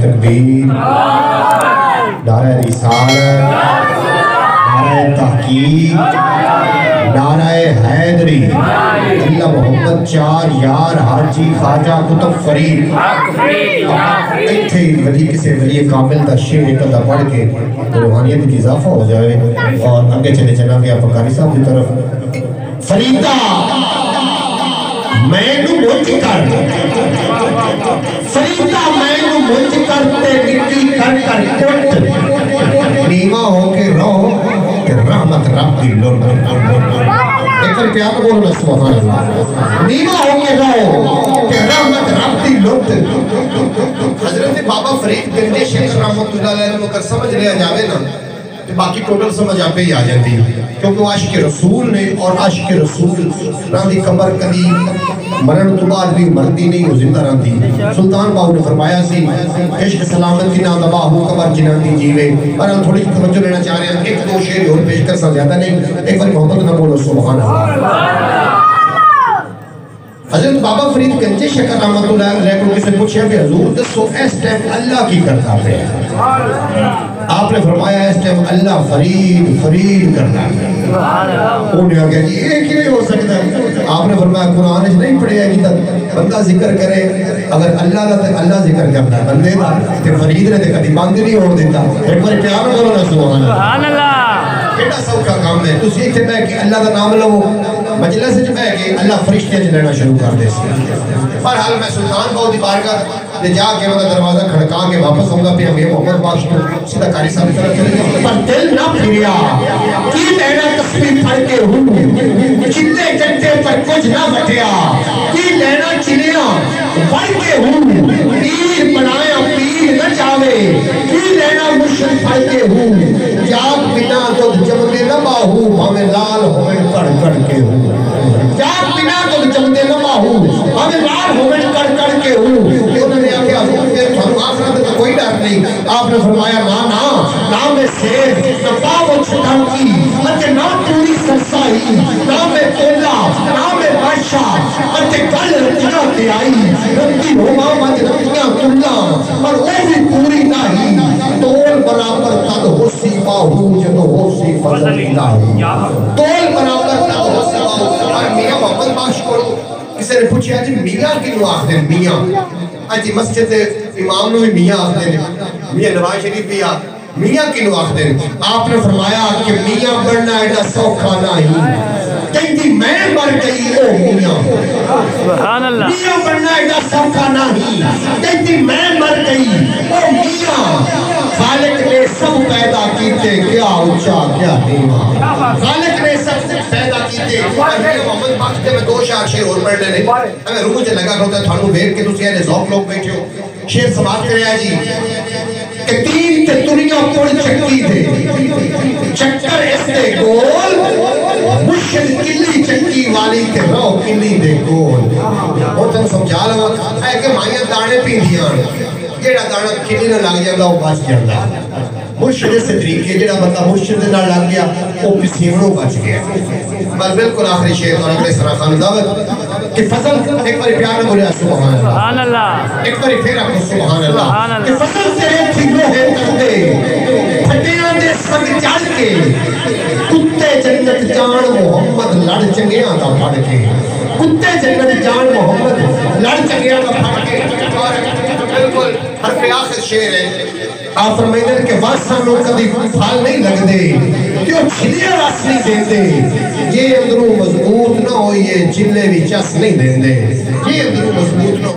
تکبیر، نعرہ رسالت، نعرہ تحقیق، نعرہ حیدری، اللہ محمد چار یار حاجی خواجہ کتب فرید ایتھے ولی کسے ولی کامل دا شعر ایک دا پڑھ کے روحانیت کی اضافہ ہو جائے اور آگے چلے چلا گیا پکاری صاحب کی طرف۔ فریدہ میں نو مجھ کر، فریدہ میں نو مجھ کرتے مٹی کر کر کٹ، نیمہ ہو کے رو کہ رحمت رب دی لوٹ۔ ایک بار پیار بولنا سبحان اللہ، نیمہ ہو کے رو کہ رحمت رب دی لوٹ۔ حضرت بابا فرید گنجے شیخ رحمت اللہ علیہ وسلم کر سمجھ لیا جاوے نا باقی ٹوٹل سمجھ آپ ہی آ جاتی کیونکہ وہ عاشق رسول نے اور عاشق رسول راندی قبر کبھی مرن تو بعد بھی مردی نہیں وہ زندہ راندی۔ سلطان باہو نے فرمایا سی عشق سلامتی نا دبا ہو قبر جناندی جیوے۔ اور ہم تھوڑی توجہ لینا چاہ رہے ہیں، ایک دو شعر اور پیش کر سا زیادہ نہیں، ایک بار محبت نہ بولو سبحان اللہ۔ حضرت بابا فرید گنجے شیخ رحمت اللہ علیہ کو کسی پوچھا کہ حضور دسو اس ٹائم اللہ کی کرتا پہ آپ نے فرمایا اس ٹائم اللہ فرید فرید کرتا ہے۔ انہوں نے کہا جی یہ کیوں ہو سکتا ہے؟ آپ نے فرمایا قرآن اس نہیں پڑھے گی تک بندہ ذکر کرے اگر اللہ کا تو اللہ ذکر کرتا ہے بندے کا کہ فرید نے تو کبھی بند نہیں ہو دیتا۔ ایک بار پیار کرو نا سبحان اللہ، کیڑا سوکھا کام ہے تسی ایتھے بیٹھ کے اللہ کا نام لو مجلس وچ بیٹھ کے اللہ فرشتے وچ لینا شروع کر دے سی۔ بہرحال میں سلطان باہو دی بارگاہ تے جا کے وہ دروازہ کھڑکا کے واپس آؤں گا پہ ہمیں محمد بخش کو سیدھا قاری صاحب کی طرف چلے گئے۔ پر دل نہ پھریا کی لینا تسبیح پڑھ کے ہوں، چلے چٹے پر کچھ نہ بٹیا کی لینا چلیا پڑھ کے ہوں، پیر بنایا پیر نہ جاوے کی لینا مرشد پڑھ کے ہوں، جاگ بنا دودھ جمدے نہ باہو ہمیں لال ہوئے کڑ کڑ کے ہوں، جاگ بنا دودھ جمدے نہ باہو ہمیں لال ہوئے کڑ کڑ کے ہوں۔ انہوں نے آکے پھر تھانو آخرت تو کوئی ڈر نہیں۔ آپ نے فرمایا نا میں سیر نہ پاو چھٹانکی اتے نہ پوری سرسائی، نہ میں تولا نہ میں بادشاہ اتے گل رتیاں تے آئی، رتی ہوما مجھ رتیاں تلا اور وہ بھی پوری نہیں، تول برابر تد ہوسی باہو جدو ہوسی فضل الہی، تول برابر تد ہوسی باہو۔ اور میاں محمد بخش کو کسی نے پوچھا جی میاں کیوں آخر میاں؟ آجی مسجد امام نے بھی میاں آخر دیں، میاں نواز شریف بھی میاں کیوں آخر دیں؟ آپ نے فرمایا کہ میاں بڑھنا ایڈا سوکھا نہیں، کہتی میں مر گئی او میاں، میاں بڑھنا ایڈا سوکھا نہیں، کہتی میں مر گئی او میاں۔ خالق نے سب پیدا کیتے کیا اونچا کیا نیواں، خالق نے سب پیدا کیتے۔ اور میاں محمد بخش میں دو شعر شعر اور پڑھ لینے ہمیں روح سے لگا کرتا ہے تھانو ویک کے تسی اینے ذوق لوگ بیٹھے ہو۔ شعر سماعت کرے آئے جی کہ تین تے دنیا پڑ چکی تھے چکر اس دے گول، مشکل کلی چکی والی تے رو کلی دے گول۔ اور تم سمجھا لگا اے کہ مائیاں دانے پی دیاں جیڑا دانا کلی نہ لگ جاندہ وہ بچ جاندہ، مرشد سے طریقے جیڑا بندہ مرشد نہ لگ گیا وہ پسیونوں بچ گیا۔ بس بالکل آخری شیخ اور اگلے سرا خان دعوت کہ فضل ایک باری پیار میں بولیا سبحان اللہ، ایک باری پھر آپ سبحان اللہ کہ فضل تیرے تھیلو ہے تردے پھٹیاں دے سنگ چل کے کتے جنت جان محمد لڑ چنگیاں دا پڑھ کے، کتے جنت جان محمد لڑ چنگیاں دا پڑھ کے۔ بالکل حرف آخر شعر ہے آپ فرمائیں کہ واسانوں کبھی پھال نہیں لگ دے کیوں چھلے راس نہیں دیندے، یہ اندروں مضبوط نہ ہو یہ چلے بھی چس نہیں دیندے، یہ اندروں مضبوط نہ ہو